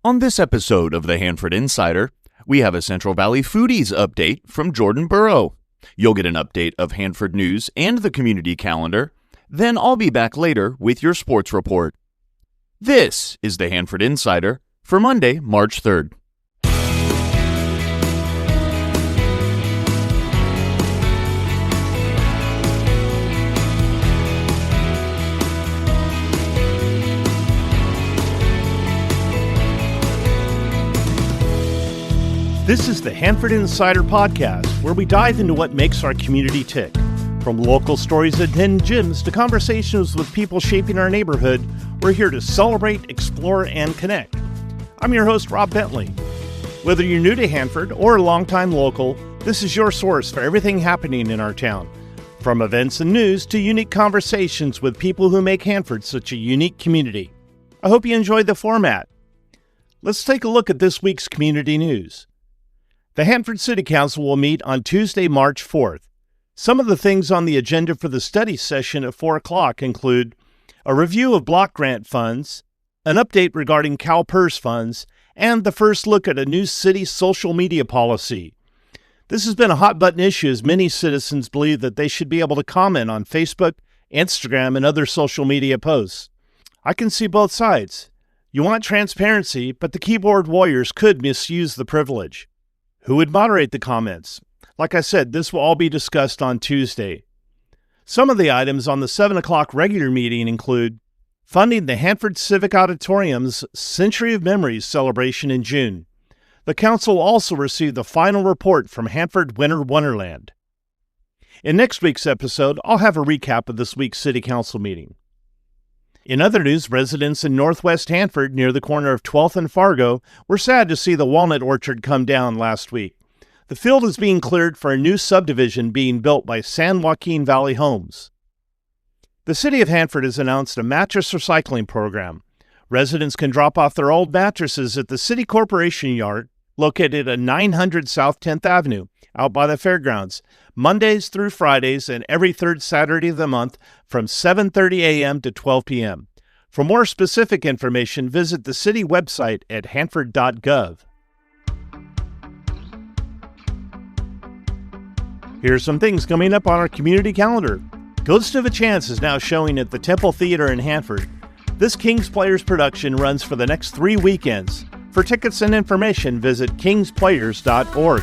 On this episode of the Hanford Insider, we have a Central Valley Foodies update from Jordan Burrow. You'll get an update of Hanford news and the community calendar. Then I'll be back later with your sports report. This is the Hanford Insider for Monday, March 3rd. This is the Hanford Insider Podcast, where we dive into what makes our community tick. From local stories at hidden gems to conversations with people shaping our neighborhood, we're here to celebrate, explore, and connect. I'm your host, Rob Bentley. Whether you're new to Hanford or a longtime local, this is your source for everything happening in our town. From events and news to unique conversations with people who make Hanford such a unique community. I hope you enjoyed the format. Let's take a look at this week's community news. The Hanford City Council will meet on Tuesday, March 4th. Some of the things on the agenda for the study session at 4 o'clock include a review of block grant funds, an update regarding CalPERS funds, and the first look at a new city social media policy. This has been a hot-button issue as many citizens believe that they should be able to comment on Facebook, Instagram, and other social media posts. I can see both sides. You want transparency, but the keyboard warriors could misuse the privilege. Who would moderate the comments? Like I said, this will all be discussed on Tuesday. Some of the items on the 7 o'clock regular meeting include funding the Hanford Civic Auditorium's Century of Memories celebration in June. The council also received the final report from Hanford Winter Wonderland. In next week's episode, I'll have a recap of this week's City Council meeting. In other news, residents in northwest Hanford near the corner of 12th and Fargo were sad to see the walnut orchard come down last week. The field is being cleared for a new subdivision being built by San Joaquin Valley Homes. The City of Hanford has announced a mattress recycling program. Residents can drop off their old mattresses at the City Corporation Yard, located at 900 South 10th Avenue, out by the fairgrounds, Mondays through Fridays and every third Saturday of the month from 7:30 a.m. to 12 p.m. For more specific information, visit the city website at hanford.gov. Here's some things coming up on our community calendar. Ghost of a Chance is now showing at the Temple Theater in Hanford. This King's Players production runs for the next 3 weekends. For tickets and information, visit kingsplayers.org.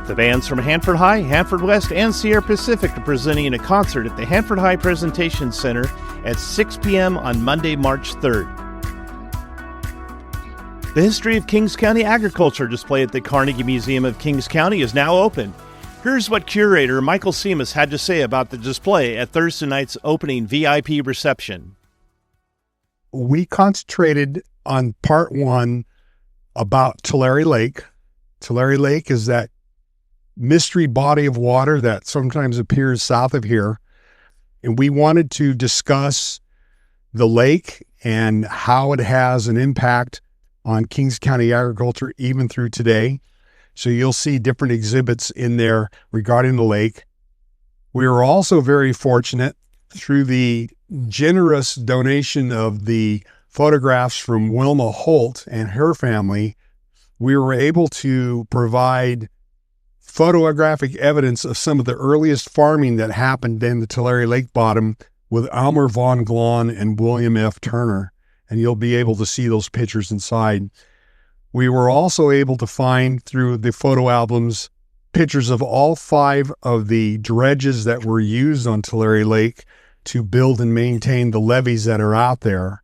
The bands from Hanford High, Hanford West, and Sierra Pacific are presenting a concert at the Hanford High Presentation Center at 6 p.m. on Monday, March 3rd. The History of Kings County Agriculture display at the Carnegie Museum of Kings County is now open. Here's what curator Michael Seamus had to say about the display at Thursday night's opening VIP reception. We concentrated on part one about Tulare Lake. Tulare Lake is that mystery body of water that sometimes appears south of here. And we wanted to discuss the lake and how it has an impact on Kings County agriculture even through today. So you'll see different exhibits in there regarding the lake. We were also very fortunate through the generous donation of the photographs from Wilma Holt and her family. We were able to provide photographic evidence of some of the earliest farming that happened in the Tulare Lake bottom with Elmer Von Glahn and William F. Turner, and you'll be able to see those pictures inside. We were also able to find through the photo albums pictures of all 5 of the dredges that were used on Tulare Lake to build and maintain the levees that are out there.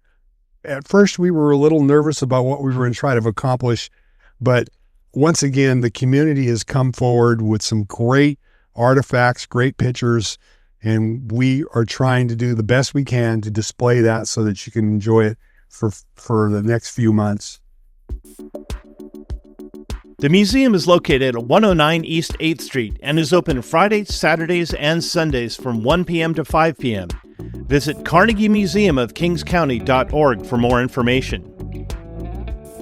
At first, we were a little nervous about what we were going to try to accomplish, but once again, the community has come forward with some great artifacts, great pictures, and we are trying to do the best we can to display that so that you can enjoy it for the next few months. The museum is located at 109 East 8th Street and is open Fridays, Saturdays, and Sundays from 1 p.m. to 5 p.m. Visit CarnegieMuseumofKingsCounty.org for more information.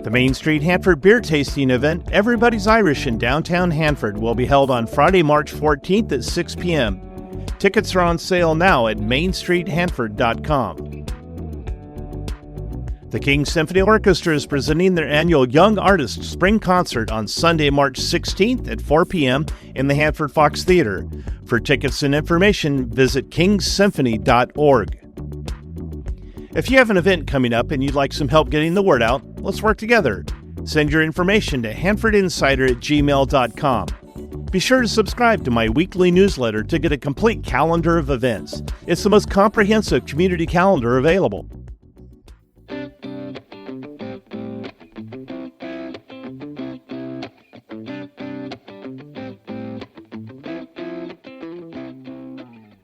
The Main Street Hanford Beer Tasting event, Everybody's Irish in downtown Hanford, will be held on Friday, March 14th at 6 p.m. Tickets are on sale now at mainstreethanford.com. The King Symphony Orchestra is presenting their annual Young Artists Spring Concert on Sunday, March 16th at 4 p.m. in the Hanford Fox Theater. For tickets and information, visit kingsymphony.org. If you have an event coming up and you'd like some help getting the word out, let's work together. Send your information to hanfordinsider@gmail.com. Be sure to subscribe to my weekly newsletter to get a complete calendar of events. It's the most comprehensive community calendar available.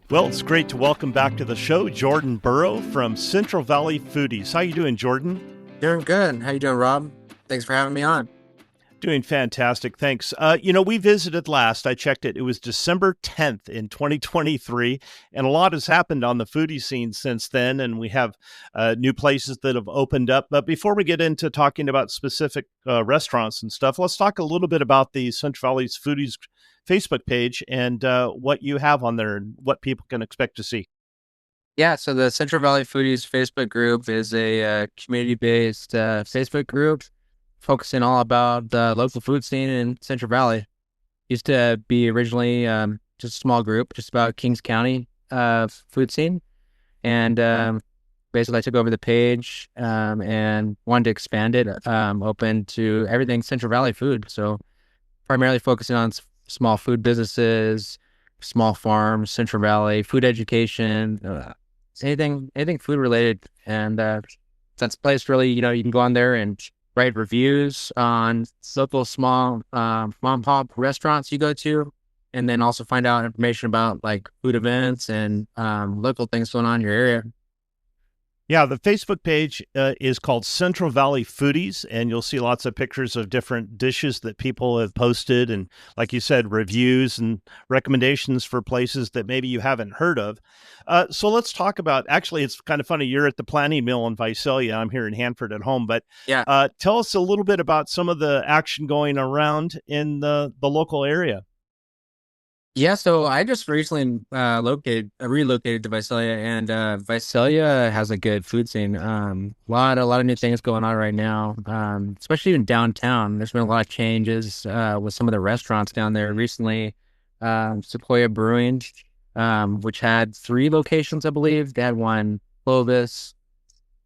Well, it's great to welcome back to the show Jordan Burrow from Central Valley Foodies. How you doing, Jordan? Doing good. How you doing, Rob? Thanks for having me on. Doing fantastic. Thanks. We visited last. I checked it. It was December 10th in 2023, and a lot has happened on the foodie scene since then, and we have new places that have opened up. But before we get into talking about specific restaurants and stuff, let's talk a little bit about the Central Valley's Foodies Facebook page and what you have on there and what people can expect to see. Yeah, so the Central Valley Foodies Facebook group is a community-based Facebook group focusing all about the local food scene in Central Valley. Used to be originally just a small group, just about Kings County food scene. And basically I took over the page and wanted to expand it, open to everything Central Valley food. So primarily focusing on small food businesses, small farms, Central Valley, food education, anything food related. And that's a place really, you can go on there and write reviews on local small mom and pop restaurants you go to, and then also find out information about like food events and local things going on in your area. Yeah, the Facebook page is called Central Valley Foodies, and you'll see lots of pictures of different dishes that people have posted, and like you said, reviews and recommendations for places that maybe you haven't heard of. So let's talk about, actually, it's kind of funny, you're at the planning mill in Visalia. I'm here in Hanford at home, but Yeah. Tell us a little bit about some of the action going around in the local area. Yeah, so I just recently relocated to Visalia, and Visalia has a good food scene. A lot of new things going on right now, especially in downtown. There's been a lot of changes with some of the restaurants down there recently. Sequoia Brewing, which had 3 locations, I believe. They had one Clovis,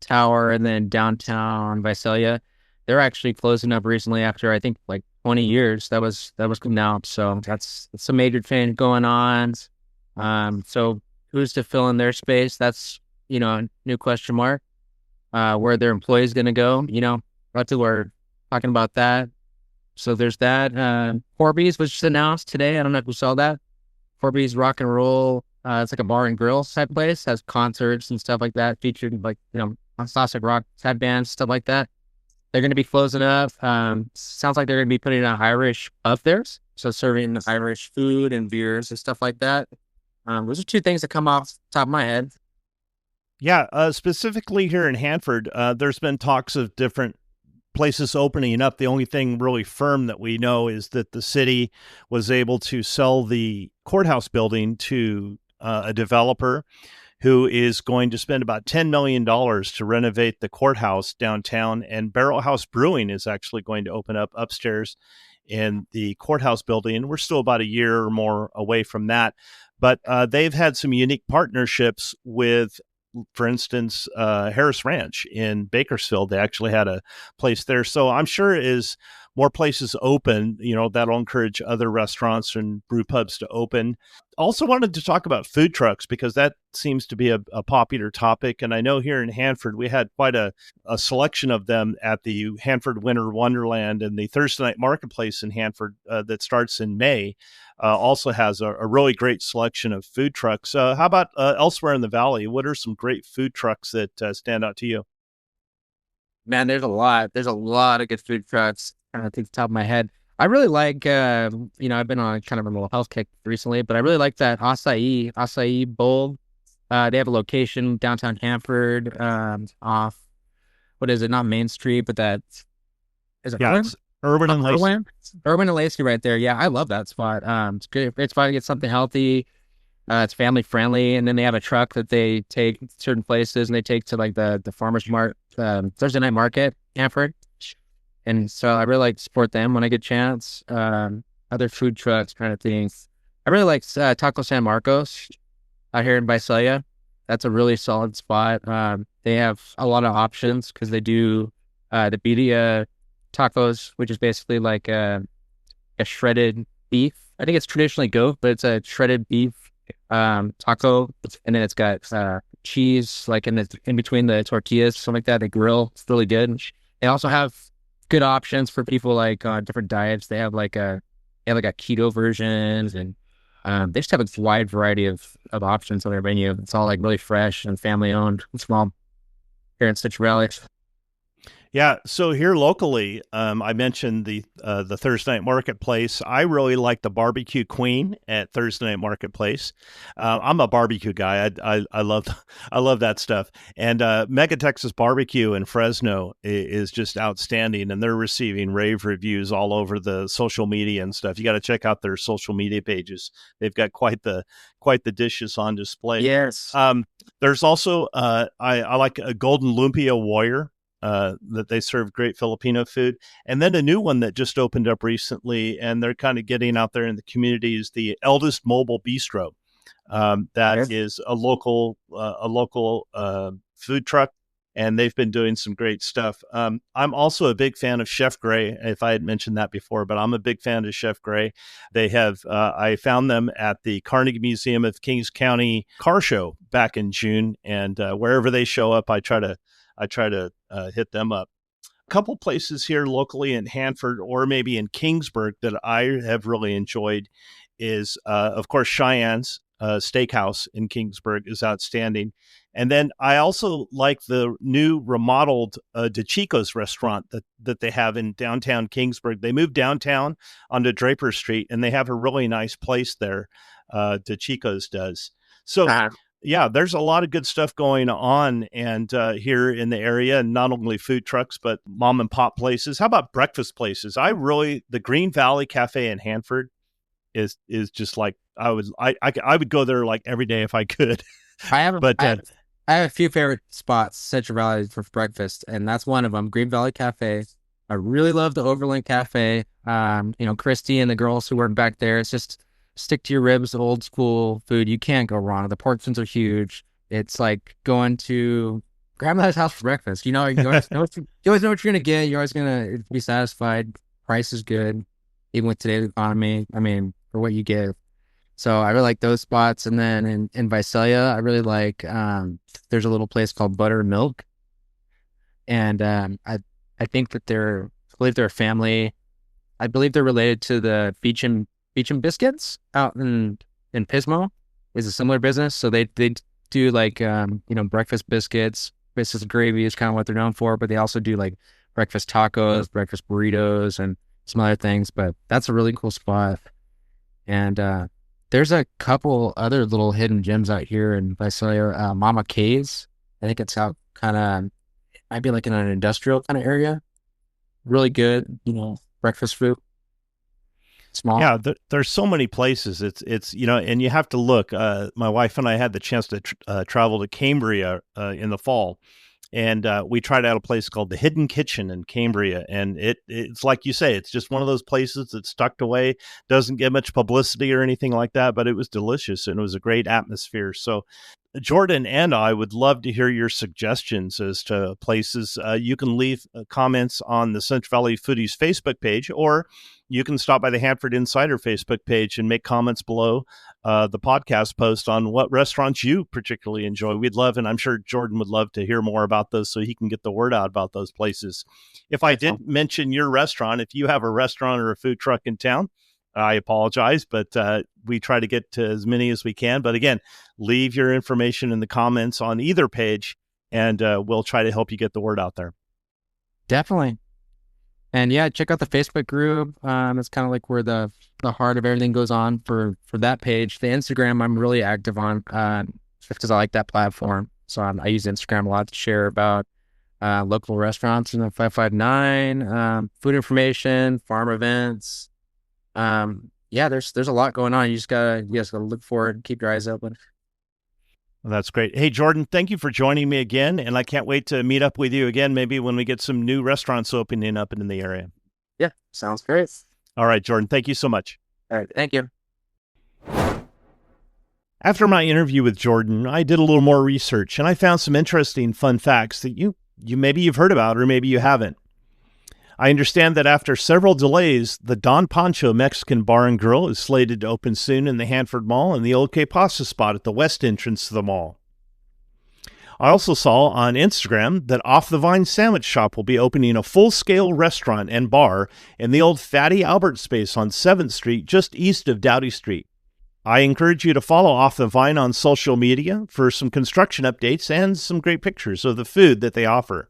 Tower, and then downtown Visalia. They're actually closing up recently after, I think, like 20 years. That was coming out. So that's a major change going on. So who's to fill in their space? That's, a new question mark. Where their employees going to go? We're talking about that. So there's that. Corby's was just announced today. I don't know if you saw that. Corby's Rock and Roll. It's like a bar and grill type place. Has concerts and stuff like that. Featured like, classic rock type bands, stuff like that. They're going to be closing up. Sounds like they're going to be putting an Irish up there. So serving Irish food and beers and stuff like that. Those are 2 things that come off the top of my head. Yeah, specifically here in Hanford, there's been talks of different places opening up. The only thing really firm that we know is that the city was able to sell the courthouse building to a developer who is going to spend about $10 million to renovate the courthouse downtown. And Barrel House Brewing is actually going to open up upstairs in the courthouse building. We're still about a year or more away from that. But they've had some unique partnerships with, for instance, Harris Ranch in Bakersfield. They actually had a place there. So I'm sure as more places open, that'll encourage other restaurants and brew pubs to open. Also wanted to talk about food trucks because that seems to be a popular topic. And I know here in Hanford, we had quite a selection of them at the Hanford Winter Wonderland, and the Thursday Night Marketplace in Hanford that starts in May also has a really great selection of food trucks. How about elsewhere in the valley? What are some great food trucks that stand out to you? Man, there's a lot. There's a lot of good food trucks. I think the top of my head. I really like, I've been on kind of a little health kick recently, but I really like that acai bowl. They have a location downtown Hanford, off, what is it? Not Main Street, but that is it? Yeah, it's Urban and Lacey. Urban and Lacey right there. Yeah, I love that spot. It's great spot to get something healthy. It's family friendly, and then they have a truck that they take certain places and they take to like the farmers Thursday Night Market, Hanford. And so I really like to support them when I get a chance. Other food trucks kind of things. I really like Taco San Marcos out here in Visalia. That's a really solid spot. They have a lot of options because they do the birria tacos, which is basically like a shredded beef. I think it's traditionally goat, but it's a shredded beef taco, and then it's got cheese like in between the tortillas, something like that. They grill. It's really good. They also have good options for people like on different diets. They have like a keto versions, and they just have a wide variety of options on their menu. It's all like really fresh and family owned and small here in Citrus Valley. Yeah, so here locally, I mentioned the Thursday Night Marketplace. I really like the Barbecue Queen at Thursday Night Marketplace. I'm a barbecue guy. I love that stuff. And Mega Texas Barbecue in Fresno is just outstanding, and they're receiving rave reviews all over the social media and stuff. You got to check out their social media pages. They've got quite the dishes on display. Yes. There's also I like a Golden Lumpia Warrior. That they serve great Filipino food. And then a new one that just opened up recently, and they're kind of getting out there in the community, is the Eldest Mobile Bistro. That is a local food truck, and they've been doing some great stuff. I'm also a big fan of Chef Gray, if I had mentioned that before, but I'm a big fan of Chef Gray. They have, I found them at the Carnegie Museum of Kings County car show back in June, and wherever they show up, I try to hit them up. A couple places here locally in Hanford or maybe in Kingsburg that I have really enjoyed is, of course, Cheyenne's Steakhouse in Kingsburg is outstanding. And then I also like the new remodeled De Chico's restaurant that they have in downtown Kingsburg. They moved downtown onto Draper Street, and they have a really nice place there, De Chico's does. So yeah, there's a lot of good stuff going on and here in the area, and not only food trucks, but mom and pop places. How about breakfast places? The Green Valley Cafe in Hanford is just like, I would go there like every day if I could. I have a few favorite spots, Central Valley, for breakfast, and that's one of them, Green Valley Cafe. I really love the Overland Cafe. Christy and the girls who work back there, it's just stick to your ribs, old school food. You can't go wrong. The portions are huge. It's like going to grandmother's house for breakfast. You always know what you're going to get. You're always going to be satisfied. Price is good, even with today's economy. I mean, for what you get. So I really like those spots. And then in Visalia, I really like, there's a little place called Butter and Milk. And I think that I believe they're a family. I believe they're related to the Beecham Biscuits out in Pismo is a similar business. So they do like, breakfast biscuits, biscuits and gravy is kind of what they're known for, but they also do like breakfast tacos, breakfast burritos, and some other things. But that's a really cool spot. And there's a couple other little hidden gems out here in Visalia. Mama K's, I think it's out kind of, might be like in an industrial kind of area. Really good, breakfast food. Small. Yeah, there's so many places. It's and you have to look. My wife and I had the chance to travel to Cambria in the fall, and we tried out a place called the Hidden Kitchen in Cambria, and it's like you say, it's just one of those places that's tucked away, doesn't get much publicity or anything like that, but it was delicious and it was a great atmosphere. So Jordan and I would love to hear your suggestions as to places. You can leave comments on the Central Valley Foodies Facebook page, or you can stop by the Hanford Insider Facebook page and make comments below the podcast post on what restaurants you particularly enjoy. We'd love, and I'm sure Jordan would love to hear more about those so he can get the word out about those places. If I didn't mention your restaurant, if you have a restaurant or a food truck in town, I apologize, but we try to get to as many as we can. But again, leave your information in the comments on either page, and we'll try to help you get the word out there. Definitely. And yeah, check out the Facebook group. It's kind of like where the heart of everything goes on for that page. The Instagram I'm really active on just because I like that platform. So I use Instagram a lot to share about local restaurants in the 559, food information, farm events. There's a lot going on. You just gotta look for it and keep your eyes open. Well, that's great. Hey, Jordan, thank you for joining me again, and I can't wait to meet up with you again, maybe when we get some new restaurants opening up in the area. Yeah, sounds great. All right, Jordan, thank you so much. All right, thank you. After my interview with Jordan, I did a little more research, and I found some interesting fun facts that maybe you've heard about or maybe you haven't. I understand that after several delays, the Don Pancho Mexican Bar and Grill is slated to open soon in the Hanford Mall and the Old Que Pasa spot at the west entrance to the mall. I also saw on Instagram that Off the Vine Sandwich Shop will be opening a full-scale restaurant and bar in the old Fatty Albert space on 7th Street, just east of Doughty Street. I encourage you to follow Off the Vine on social media for some construction updates and some great pictures of the food that they offer.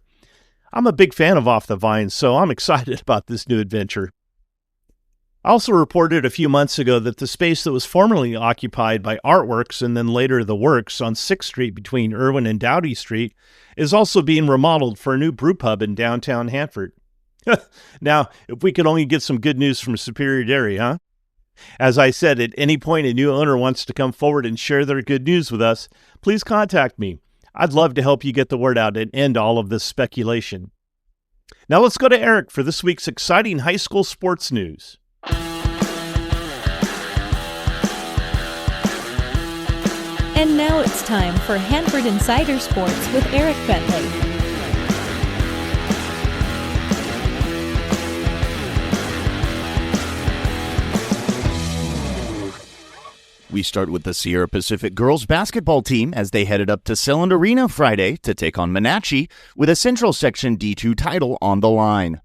I'm a big fan of Off the Vine, so I'm excited about this new adventure. I also reported a few months ago that the space that was formerly occupied by Artworks and then later The Works on 6th Street between Irwin and Doughty Street is also being remodeled for a new brew pub in downtown Hanford. Now, if we could only get some good news from Superior Dairy, huh? As I said, at any point a new owner wants to come forward and share their good news with us, please contact me. I'd love to help you get the word out and end all of this speculation. Now let's go to Eric for this week's exciting high school sports news. And now it's time for Hanford Insider Sports with Eric Bentley. We start with the Sierra Pacific girls basketball team as they headed up to Selland Arena Friday to take on Monache with a Central Section D2 title on the line.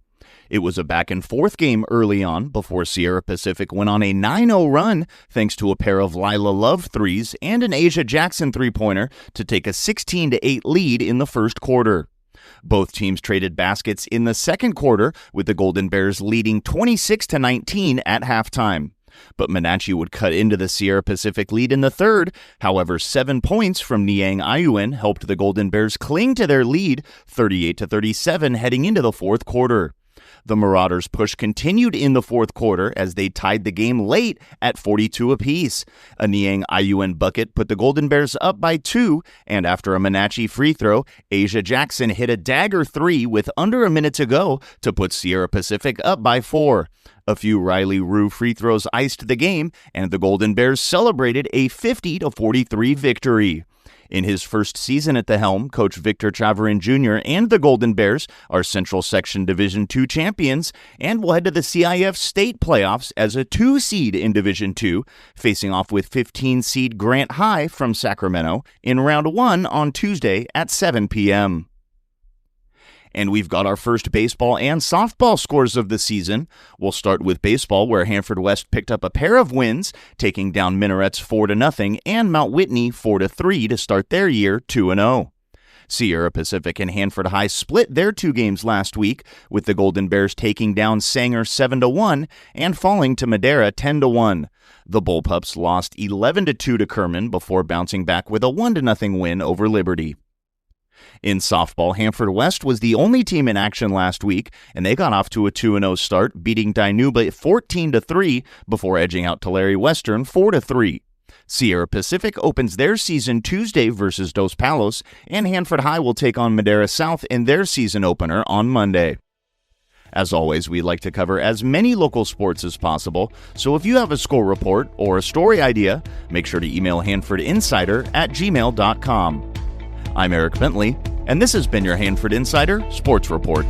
It was a back-and-forth game early on before Sierra Pacific went on a 9-0 run thanks to a pair of Lila Love threes and an Asia Jackson three-pointer to take a 16-8 lead in the first quarter. Both teams traded baskets in the second quarter, with the Golden Bears leading 26-19 at halftime. But Monache would cut into the Sierra Pacific lead in the third. However, 7 points from Niang Ayuen helped the Golden Bears cling to their lead, 38-37, heading into the fourth quarter. The Marauders' push continued in the fourth quarter as they tied the game late at 42 apiece. A Niang Ayuen bucket put the Golden Bears up by 2, and after a Monache free throw, Asia Jackson hit a dagger 3 with under a minute to go to put Sierra Pacific up by 4. A few Riley Rue free throws iced the game, and the Golden Bears celebrated a 50-43 victory. In his first season at the helm, Coach Victor Chavarin Jr. and the Golden Bears are Central Section Division II champions and will head to the CIF state playoffs as a 2-seed in Division II, facing off with 15-seed Grant High from Sacramento in round 1 on Tuesday at 7 p.m. And we've got our first baseball and softball scores of the season. We'll start with baseball, where Hanford West picked up a pair of wins, taking down Minarets 4-0 and Mount Whitney 4-3 to start their year 2-0. Sierra Pacific and Hanford High split their 2 games last week, with the Golden Bears taking down Sanger 7-1 and falling to Madera 10-1. The Bullpups lost 11-2 to Kerman before bouncing back with a 1-0 win over Liberty. In softball, Hanford West was the only team in action last week, and they got off to a 2-0 start, beating Dinuba 14-3 before edging out Tulare Western 4-3. Sierra Pacific opens their season Tuesday versus Dos Palos, and Hanford High will take on Madera South in their season opener on Monday. As always, we like to cover as many local sports as possible, so if you have a score report or a story idea, make sure to email hanfordinsider@gmail.com. I'm Eric Bentley, and this has been your Hanford Insider Sports Report.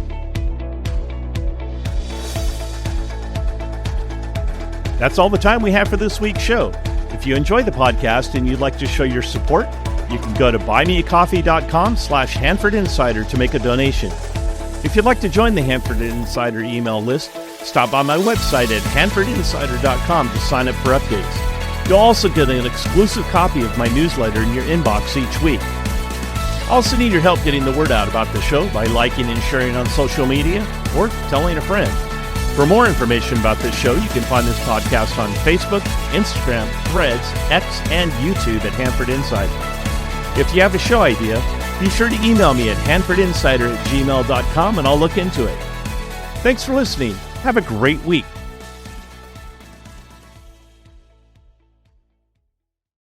That's all the time we have for this week's show. If you enjoy the podcast and you'd like to show your support, you can go to buymeacoffee.com/Hanford Insider to make a donation. If you'd like to join the Hanford Insider email list, stop by my website at hanfordinsider.com to sign up for updates. You'll also get an exclusive copy of my newsletter in your inbox each week. I also need your help getting the word out about the show by liking and sharing on social media or telling a friend. For more information about this show, you can find this podcast on Facebook, Instagram, Threads, X, and YouTube at Hanford Insider. If you have a show idea, be sure to email me at hanfordinsider@gmail.com and I'll look into it. Thanks for listening. Have a great week.